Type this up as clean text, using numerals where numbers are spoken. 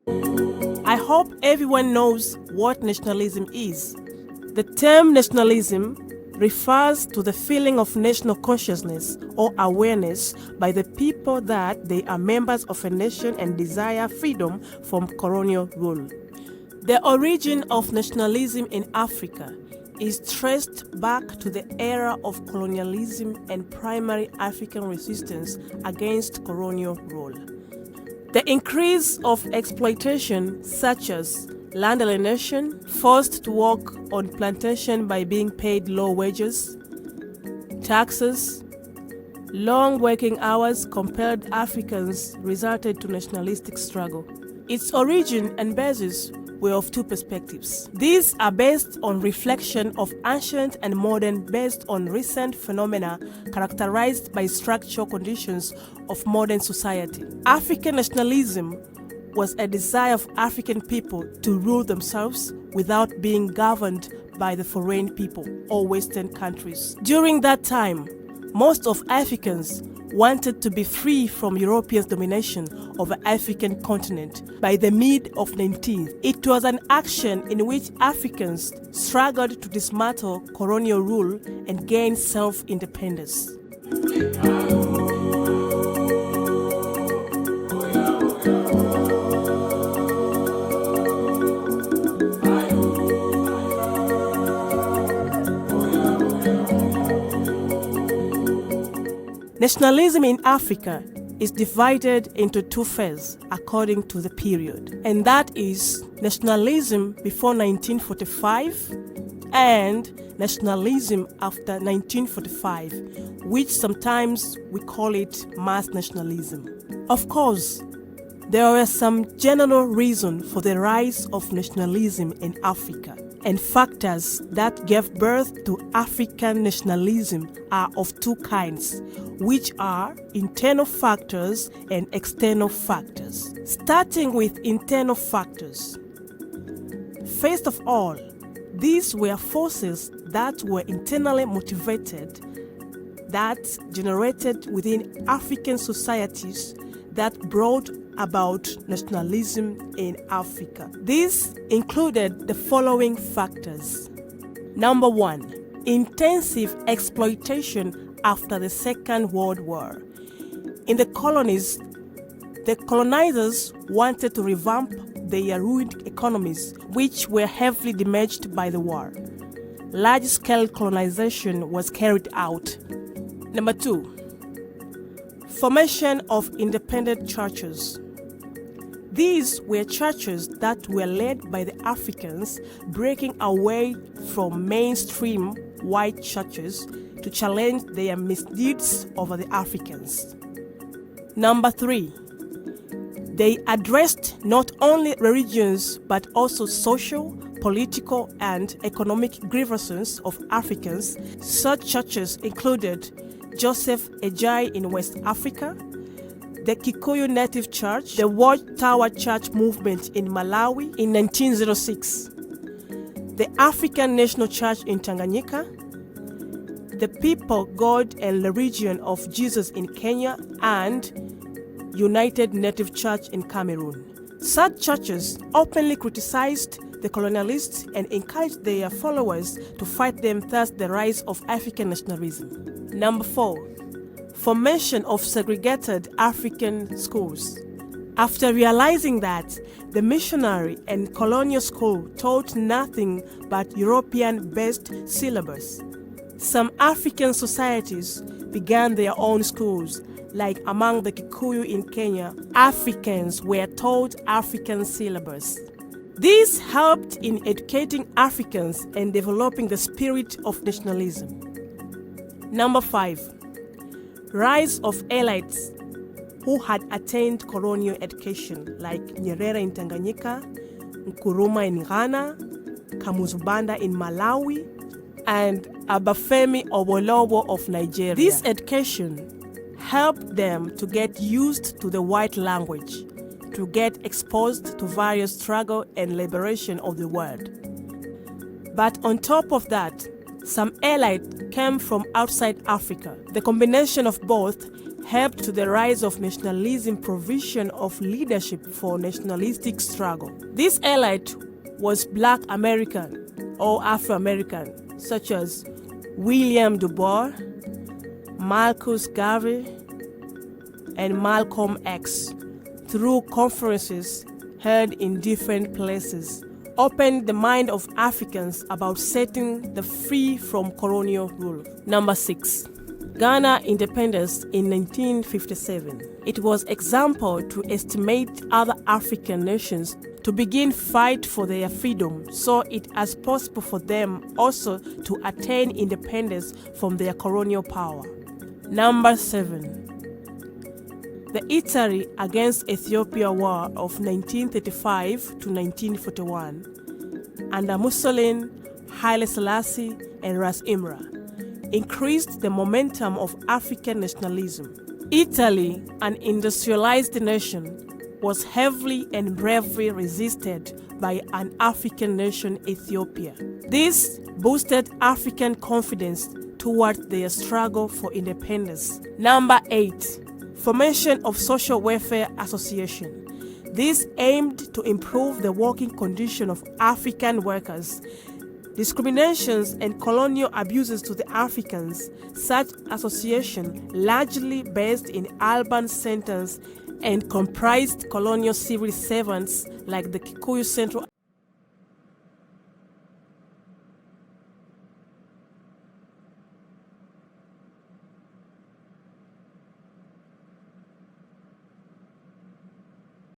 I hope everyone knows what nationalism is. The term nationalism refers to the feeling of national consciousness or awareness by the people that they are members of a nation and desire freedom from colonial rule. The origin of nationalism in Africa is traced back to the era of colonialism and primary African resistance against colonial rule. The increase of exploitation, such as land alienation, forced to work on plantation by being paid low wages, taxes, long working hours compelled Africans, resulted to nationalistic struggle. Its origin and basis were of two perspectives. These are based on reflection of ancient and modern based on recent phenomena characterized by structural conditions of modern society. African nationalism was a desire of African people to rule themselves without being governed by the foreign people or Western countries. During that time, most of Africans wanted to be free from European domination of the African continent. By the mid of 19th, it was an action in which Africans struggled to dismantle colonial rule and gain self-independence. Nationalism in Africa is divided into two phases according to the period, and that is nationalism before 1945 and nationalism after 1945, which sometimes we call it mass nationalism. Of course, there were some general reasons for the rise of nationalism in Africa, and factors that gave birth to African nationalism are of two kinds, which are internal factors and external factors. Starting with internal factors. First of all, these were forces that were internally motivated, that generated within African societies, that brought about nationalism in Africa. These included the following factors. Number one, intensive exploitation after the Second World War. In the colonies, the colonizers wanted to revamp their ruined economies, which were heavily damaged by the war. Large-scale colonization was carried out. Number two, formation of independent churches. These were churches that were led by the Africans, breaking away from mainstream white churches to challenge their misdeeds over the Africans. Number three, they addressed not only religions but also social, political, and economic grievances of Africans. Such churches included Joseph Ejai in West Africa, the Kikuyu Native Church, the Watchtower Church movement in Malawi in 1906, the African National Church in Tanganyika, the People, God and Religion of Jesus in Kenya, and United Native Church in Cameroon. Such churches openly criticized the colonialists and encouraged their followers to fight them, thus the rise of African nationalism. Number four, formation of segregated African schools. After realizing that the missionary and colonial school taught nothing but European-based syllabus, some African societies began their own schools. Like among the Kikuyu in Kenya, Africans were taught African syllabus. This helped in educating Africans and developing the spirit of nationalism. Number five, rise of elites who had attained colonial education, like Nyerere in Tanganyika, Nkrumah in Ghana, Kamuzu Banda in Malawi, and Obafemi Awolowo of Nigeria. This education helped them to get used to the white language, to get exposed to various struggle and liberation of the world. But on top of that, some elite came from outside Africa. The combination of both helped to the rise of nationalism provision of leadership for nationalistic struggle. This elite was Black American or Afro-American, such as William Du Bois, Marcus Garvey, and Malcolm X, through conferences held in different places, opened the mind of Africans about setting the free from colonial rule. Number 6. Ghana independence in 1957. It was example to estimate other African nations to begin fight for their freedom, so it as possible for them also to attain independence from their colonial power. Number 7. The Italy against Ethiopia War of 1935 to 1941 under Mussolini, Haile Selassie, and Ras Imra increased the momentum of African nationalism. Italy, an industrialized nation, was heavily and bravely resisted by an African nation, Ethiopia. This boosted African confidence toward their struggle for independence. Number 8. Formation of Social Welfare Association. This aimed to improve the working condition of African workers. Discriminations and colonial abuses to the Africans, such association largely based in urban centers and comprised colonial civil servants like the Kikuyu Central